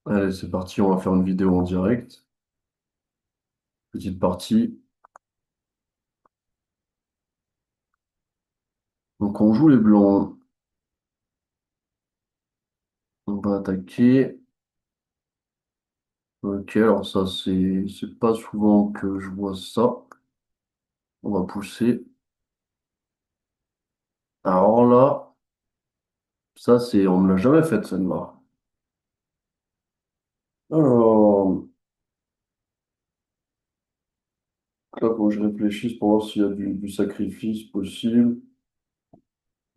Allez, c'est parti, on va faire une vidéo en direct. Petite partie. Donc on joue les blancs. On va attaquer. Ok, alors ça c'est pas souvent que je vois ça. On va pousser. Alors là, ça c'est. On me l'a jamais fait celle-là. Alors, là faut que je réfléchisse pour voir s'il y a du sacrifice possible.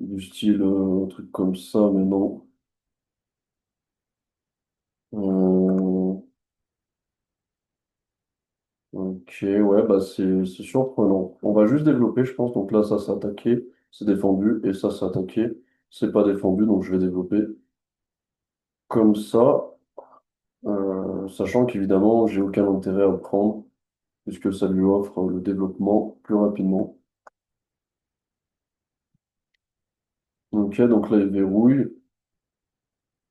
Du style un truc comme ça, mais non. Euh, Ok, ouais, bah c'est surprenant. On va juste développer, je pense. Donc là, ça s'est attaqué, c'est défendu, et ça s'est attaqué, c'est pas défendu, donc je vais développer comme ça, sachant qu'évidemment, j'ai aucun intérêt à le prendre, puisque ça lui offre le développement plus rapidement. Ok, donc là, il verrouille.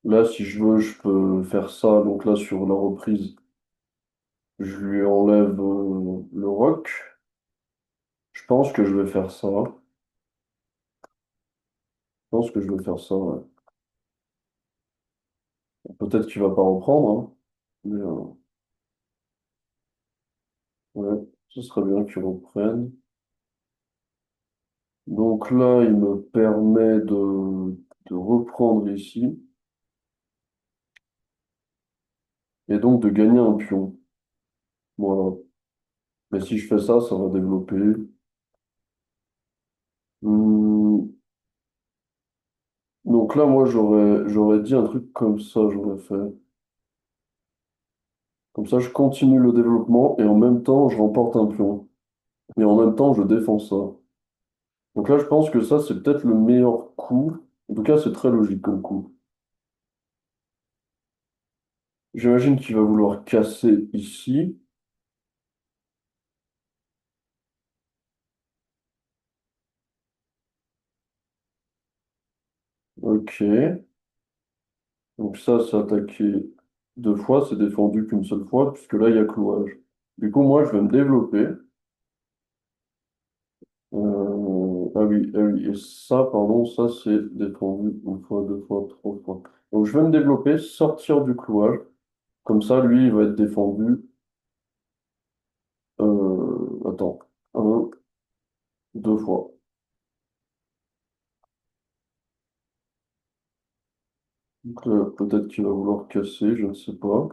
Là, si je veux, je peux faire ça. Donc là, sur la reprise, je lui enlève le roc. Je pense que je vais faire ça. Je pense que je vais faire ça, ouais. Peut-être qu'il va pas reprendre, hein. Mais, ouais, ce serait bien qu'ils reprennent. Donc là, il me permet de reprendre ici et donc de gagner un pion. Voilà. Mais si je fais ça, ça va développer. Hmm, Donc là, moi, j'aurais dit un truc comme ça, j'aurais fait. Comme ça, je continue le développement et en même temps, je remporte un pion. Et en même temps, je défends ça. Donc là, je pense que ça, c'est peut-être le meilleur coup. En tout cas, c'est très logique comme coup. J'imagine qu'il va vouloir casser ici. Ok. Donc ça, c'est attaqué deux fois, c'est défendu qu'une seule fois, puisque là, il y a clouage. Du coup, moi, je vais me développer. Ah oui, et ça, pardon, ça, c'est défendu une fois, deux fois, trois fois. Donc, je vais me développer, sortir du clouage. Comme ça, lui, il va être défendu. Attends, un, deux fois. Donc là, peut-être qu'il va vouloir casser, je ne sais pas.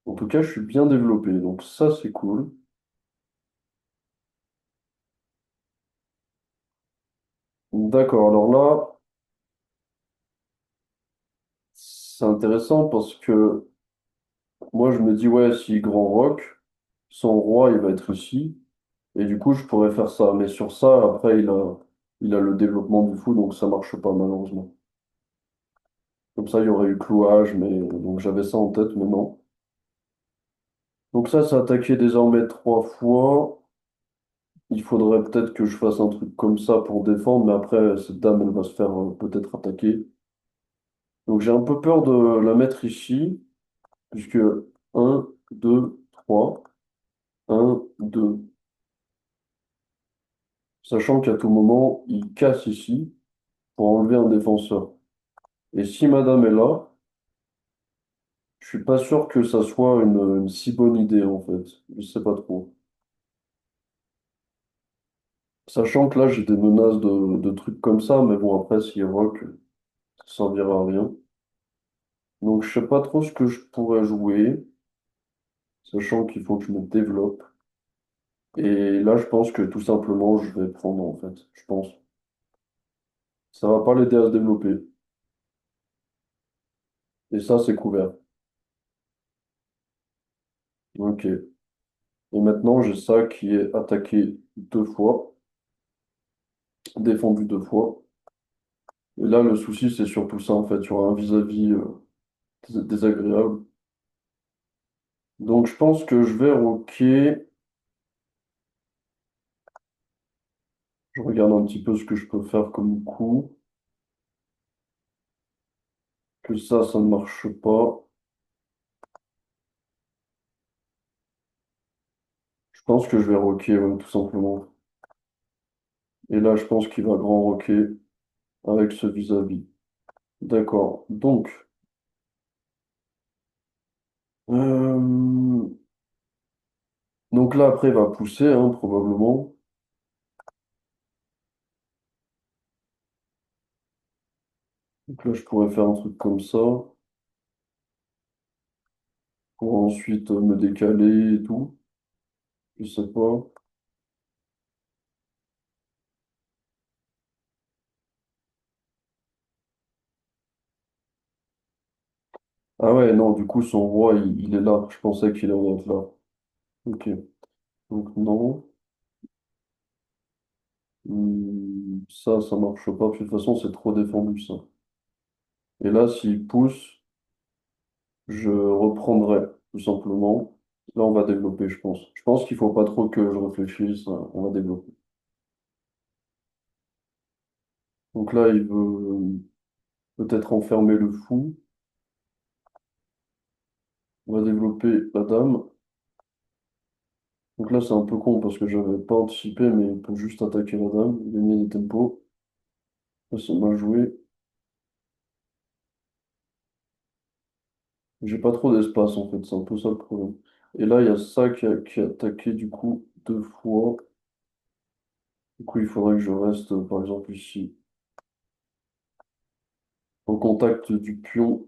En tout cas, je suis bien développé, donc ça, c'est cool. D'accord, alors là, c'est intéressant parce que moi, je me dis, ouais, si Grand Rock, son roi, il va être ici. Et du coup, je pourrais faire ça. Mais sur ça, après, il a le développement du fou, donc ça marche pas, malheureusement. Comme ça, il y aurait eu clouage, mais donc j'avais ça en tête, mais non. Donc ça attaqué désormais trois fois. Il faudrait peut-être que je fasse un truc comme ça pour défendre, mais après, cette dame, elle va se faire peut-être attaquer. Donc j'ai un peu peur de la mettre ici, puisque un 2 3 un 2 sachant qu'à tout moment, il casse ici pour enlever un défenseur. Et si madame est là, je suis pas sûr que ça soit une si bonne idée, en fait. Je sais pas trop. Sachant que là, j'ai des menaces de trucs comme ça, mais bon, après, s'il rock, ça servira à rien. Donc, je sais pas trop ce que je pourrais jouer, sachant qu'il faut que je me développe. Et là, je pense que tout simplement, je vais prendre, en fait. Je pense. Ça va pas l'aider à se développer. Et ça, c'est couvert. Ok. Et maintenant, j'ai ça qui est attaqué deux fois, défendu deux fois. Et là, le souci, c'est surtout ça, en fait. Il y aura un vis-à-vis désagréable. Donc, je pense que je vais rocker. Je regarde un petit peu ce que je peux faire comme coup. que ça ne marche pas. Je pense que je vais rocker, ouais, tout simplement. Et là, je pense qu'il va grand rocker avec ce vis-à-vis. D'accord. Euh, donc là, après, il va pousser, hein, probablement. Donc là, je pourrais faire un truc comme ça, pour ensuite me décaler et tout. Je sais pas. Ah ouais, non, du coup, son roi, il est là. Je pensais qu'il allait être là. Ok. Donc non. Ça marche pas. Puis de toute façon, c'est trop défendu, ça. Et là, s'il pousse, je reprendrai, tout simplement. Là, on va développer, je pense. Je pense qu'il faut pas trop que je réfléchisse. On va développer. Donc là, il veut peut-être enfermer le fou. On va développer la dame. Donc là, c'est un peu con parce que j'avais pas anticipé, mais il peut juste attaquer la dame, gagner des tempos. Là, c'est mal joué. J'ai pas trop d'espace en fait, c'est un peu ça le problème. Et là, il y a ça qui a attaqué du coup deux fois. Du coup, il faudrait que je reste par exemple ici, au contact du pion.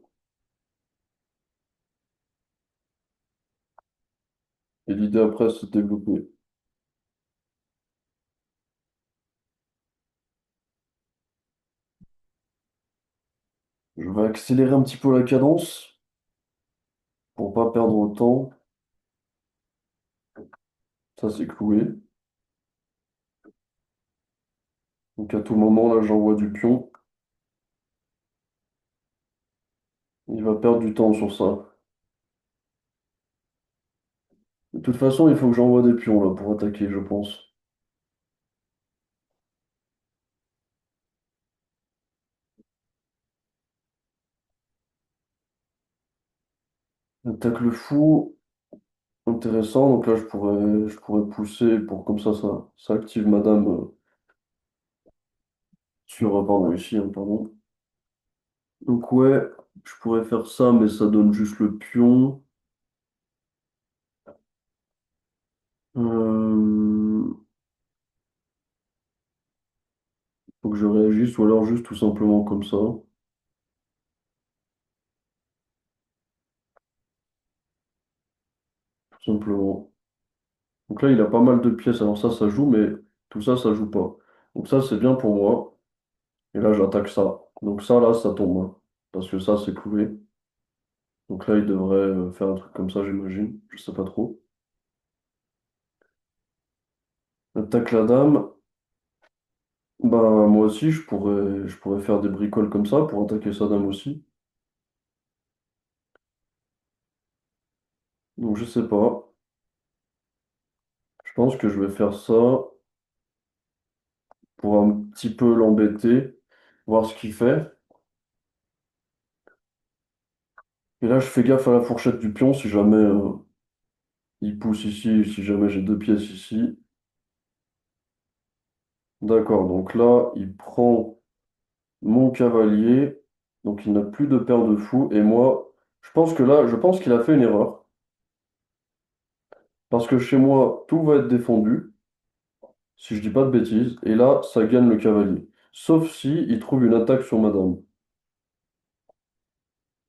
Et l'idée après, c'est de développer. Je vais accélérer un petit peu la cadence pour pas perdre autant. Ça, c'est cloué. Donc à tout moment, là, j'envoie du pion. Il va perdre du temps sur ça. De toute façon, il faut que j'envoie des pions là pour attaquer, je pense. Attaque le fou. Intéressant. Donc là, je pourrais pousser pour comme ça active madame sur, pardon, ici, hein, pardon. Donc ouais, je pourrais faire ça, mais ça donne juste le pion. Euh, faut que je réagisse, ou alors juste tout simplement comme ça, tout simplement. Donc là, il a pas mal de pièces. Alors ça joue, mais tout ça, ça joue pas. Donc ça, c'est bien pour moi. Et là, j'attaque ça. Donc ça, là, ça tombe, hein, parce que ça, c'est cloué. Donc là, il devrait faire un truc comme ça, j'imagine. Je sais pas trop. Attaque la dame. Bah, moi aussi, je pourrais faire des bricoles comme ça pour attaquer sa dame aussi. Donc, je sais pas. Je pense que je vais faire ça pour un petit peu l'embêter, voir ce qu'il fait. Et là, je fais gaffe à la fourchette du pion si jamais il pousse ici, si jamais j'ai deux pièces ici. D'accord, donc là, il prend mon cavalier. Donc, il n'a plus de paire de fous. Et moi, je pense qu'il a fait une erreur. Parce que chez moi, tout va être défendu. Si je dis pas de bêtises, et là, ça gagne le cavalier. Sauf si il trouve une attaque sur madame.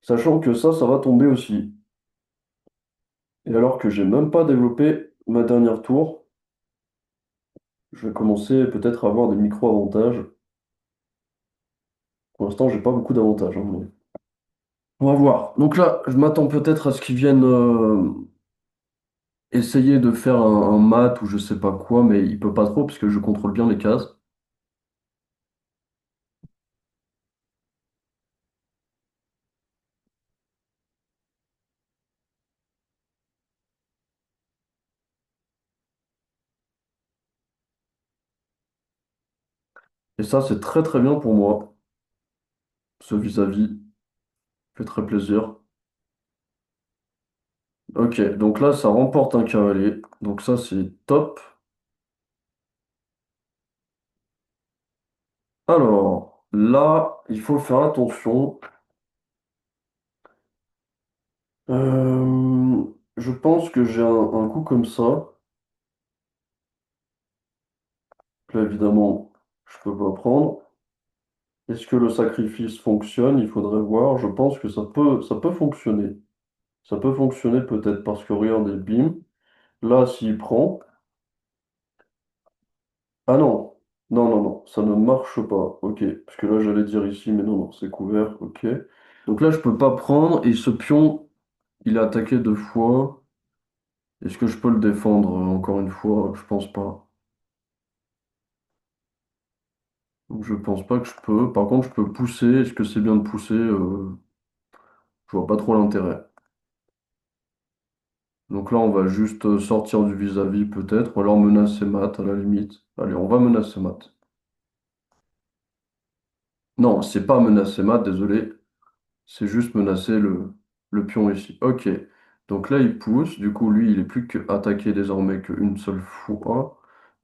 Sachant que ça va tomber aussi. Et alors que j'ai même pas développé ma dernière tour, je vais commencer peut-être à avoir des micro-avantages. Pour l'instant, j'ai pas beaucoup d'avantages, hein, mais on va voir. Donc là, je m'attends peut-être à ce qu'ils viennent essayer de faire un mat ou je sais pas quoi, mais il peut pas trop parce que je contrôle bien les cases. Et ça, c'est très très bien pour moi, ce vis-à-vis. Fait très plaisir. Ok, donc là, ça remporte un cavalier. Donc ça, c'est top. Alors, là, il faut faire attention. Je pense que j'ai un coup comme ça. Là, évidemment, je peux pas prendre. Est-ce que le sacrifice fonctionne? Il faudrait voir. Je pense que ça peut fonctionner. Ça peut fonctionner peut-être parce que regardez, bim. Là, s'il prend. Ah non, non, non, non, ça ne marche pas. Ok, parce que là, j'allais dire ici, mais non, non, c'est couvert. Ok. Donc là, je peux pas prendre. Et ce pion, il est attaqué deux fois. Est-ce que je peux le défendre encore une fois? Je pense pas. Donc, je pense pas que je peux. Par contre, je peux pousser. Est-ce que c'est bien de pousser? Je vois pas trop l'intérêt. Donc là, on va juste sortir du vis-à-vis peut-être, ou alors menacer mat à la limite. Allez, on va menacer mat. Non, c'est pas menacer mat, désolé. C'est juste menacer le pion ici. Ok. Donc là, il pousse. Du coup, lui, il est plus qu'attaqué désormais qu'une seule fois.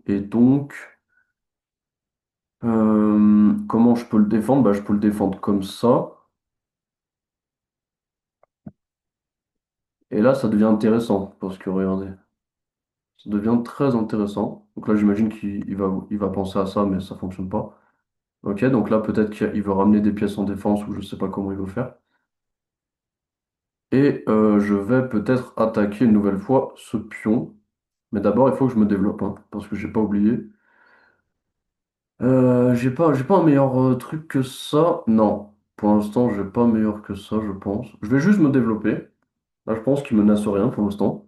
Et donc, comment je peux le défendre? Bah, je peux le défendre comme ça. Et là, ça devient intéressant. Parce que regardez, ça devient très intéressant. Donc là, j'imagine qu'il va penser à ça, mais ça fonctionne pas. Ok, donc là, peut-être qu'il veut ramener des pièces en défense ou je sais pas comment il veut faire. Et je vais peut-être attaquer une nouvelle fois ce pion. Mais d'abord, il faut que je me développe, hein, parce que j'ai pas oublié. J'ai pas un meilleur truc que ça. Non, pour l'instant, j'ai pas meilleur que ça, je pense. Je vais juste me développer. Là, je pense qu'il menace rien pour l'instant.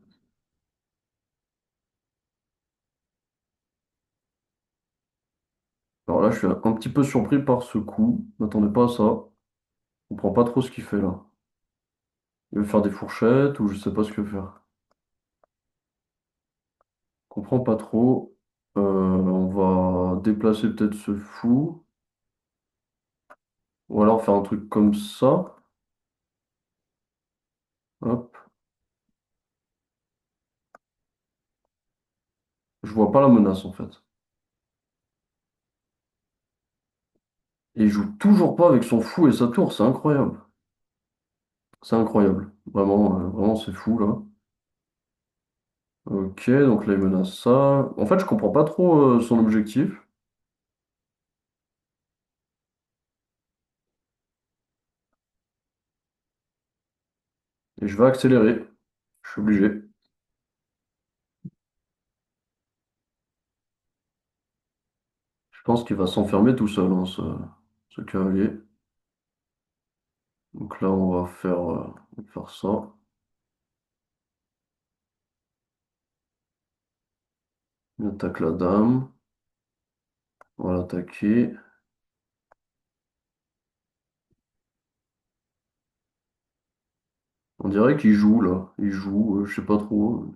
Alors là, je suis un petit peu surpris par ce coup. Je m'attendais pas à ça. Je comprends pas trop ce qu'il fait là. Il veut faire des fourchettes ou je sais pas ce qu'il veut faire. Je comprends pas trop. On va déplacer peut-être ce fou. Ou alors faire un truc comme ça. Hop. Je vois pas la menace en fait. Et il joue toujours pas avec son fou et sa tour, c'est incroyable. C'est incroyable. Vraiment, vraiment c'est fou là. Ok, donc là il menace ça. En fait, je comprends pas trop son objectif. Et je vais accélérer. Je suis obligé. Je pense qu'il va s'enfermer tout seul, hein, ce cavalier. Donc là, on va faire ça. Il attaque la dame. On va l'attaquer. On dirait qu'il joue là. Il joue, je sais pas trop.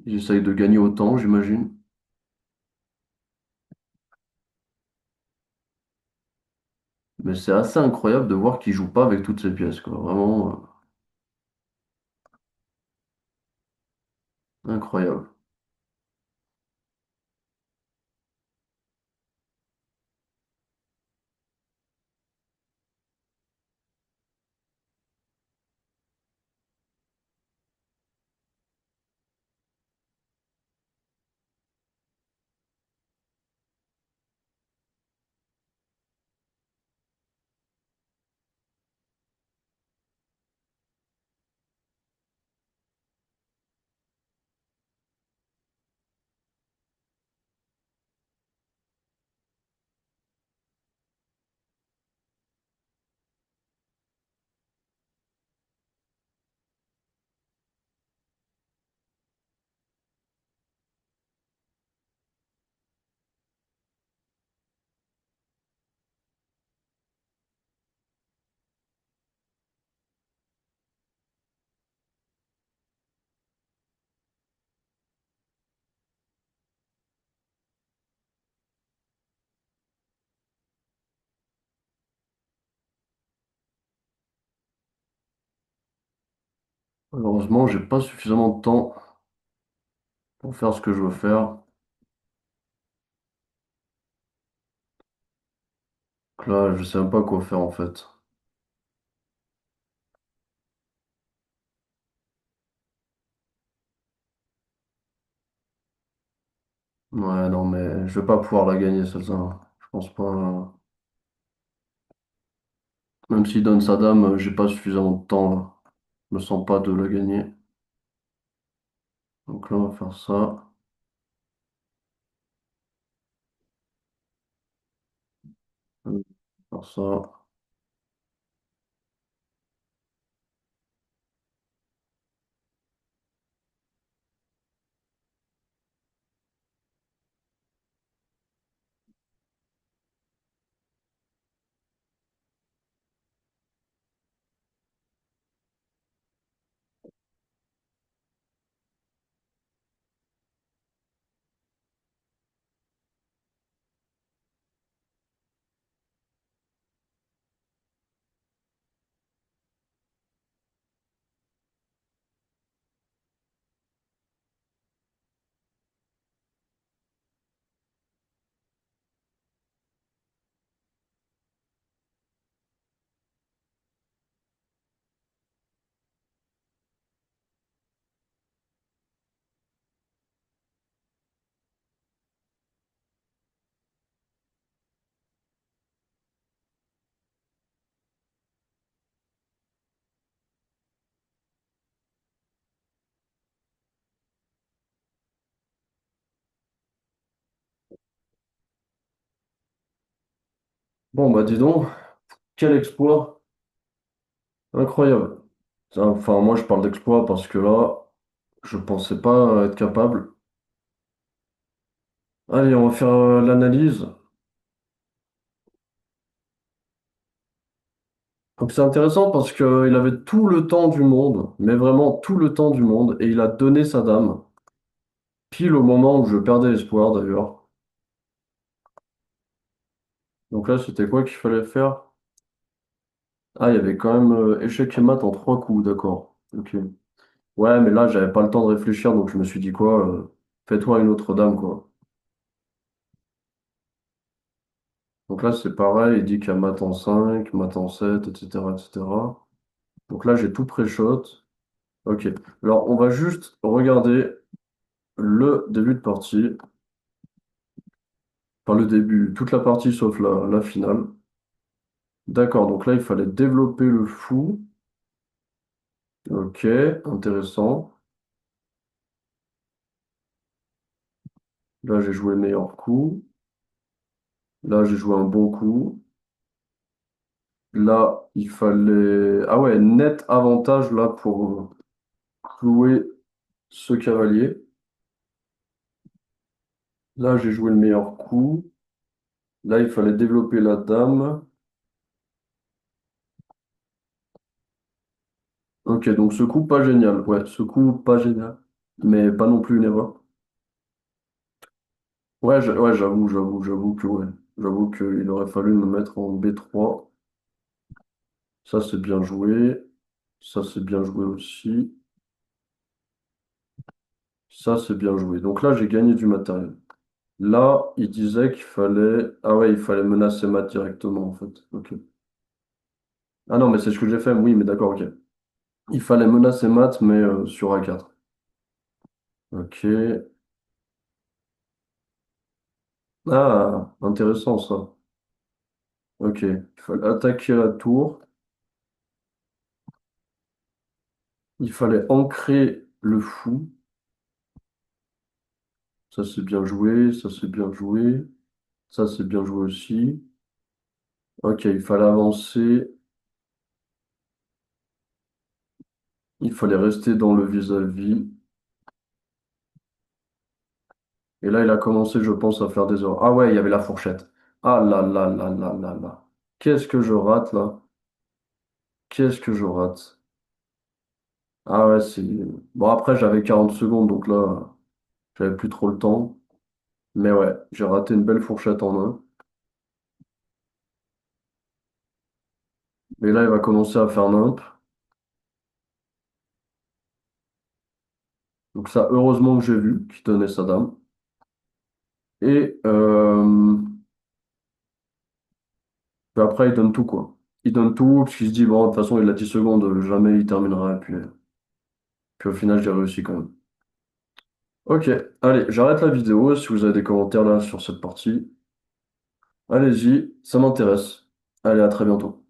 Il essaye de gagner autant, j'imagine. Mais c'est assez incroyable de voir qu'il joue pas avec toutes ses pièces, quoi. Vraiment incroyable. Malheureusement, j'ai pas suffisamment de temps pour faire ce que je veux faire. Donc là, je sais même pas quoi faire en fait. Ouais, non, mais je vais pas pouvoir la gagner, celle-là. Je pense pas. Même s'il donne sa dame, j'ai pas suffisamment de temps là. Je me sens pas de la gagner. Donc là, on va faire ça. Faire ça. Bon, bah dis donc, quel exploit. Incroyable. Enfin, moi, je parle d'exploit parce que là, je pensais pas être capable. Allez, on va faire l'analyse. Donc c'est intéressant parce qu'il avait tout le temps du monde, mais vraiment tout le temps du monde, et il a donné sa dame, pile au moment où je perdais espoir d'ailleurs. Donc là, c'était quoi qu'il fallait faire? Ah, il y avait quand même échec et mat en trois coups, d'accord. Ok. Ouais, mais là, j'avais pas le temps de réfléchir, donc je me suis dit quoi? Fais-toi une autre dame, quoi. Donc là, c'est pareil, il dit qu'il y a mat en 5, mat en 7, etc., etc. Donc là, j'ai tout pré-shot. Ok. Alors, on va juste regarder le début de partie. Enfin, le début, toute la partie sauf la finale. D'accord, donc là, il fallait développer le fou. Ok, intéressant. Là, j'ai joué le meilleur coup. Là, j'ai joué un bon coup. Là, il fallait... Ah ouais, net avantage là pour clouer ce cavalier. Là, j'ai joué le meilleur coup. Là, il fallait développer la dame. Ok, donc ce coup, pas génial. Ouais, ce coup, pas génial. Mais pas non plus une erreur. Ouais, ouais, j'avoue que ouais. J'avoue qu'il aurait fallu me mettre en B3. Ça, c'est bien joué. Ça, c'est bien joué aussi. Ça, c'est bien joué. Donc là, j'ai gagné du matériel. Là, il disait qu'il fallait... Ah ouais, il fallait menacer Matt directement, en fait. Ok. Ah non, mais c'est ce que j'ai fait. Oui, mais d'accord, ok. Il fallait menacer Matt, mais sur A4. Ok. Ah, intéressant, ça. Ok. Il fallait attaquer la tour. Il fallait ancrer le fou. Ça, c'est bien joué. Ça, c'est bien joué. Ça, c'est bien joué aussi. Ok, il fallait avancer. Il fallait rester dans le vis-à-vis. Et là, il a commencé, je pense, à faire des erreurs. Ah ouais, il y avait la fourchette. Ah là là là là là là. Qu'est-ce que je rate là? Qu'est-ce que je rate? Ah ouais, c'est... Bon, après, j'avais 40 secondes, donc là, j'avais plus trop le temps. Mais ouais, j'ai raté une belle fourchette en main. Et là, il va commencer à faire nimp. Donc ça, heureusement que j'ai vu qu'il donnait sa dame. Et puis après, il donne tout, quoi. Il donne tout, parce qu'il se dit, bon, de toute façon, il a 10 secondes, jamais il terminera. Puis au final, j'ai réussi quand même. Ok, allez, j'arrête la vidéo. Si vous avez des commentaires là sur cette partie, allez-y, ça m'intéresse. Allez, à très bientôt.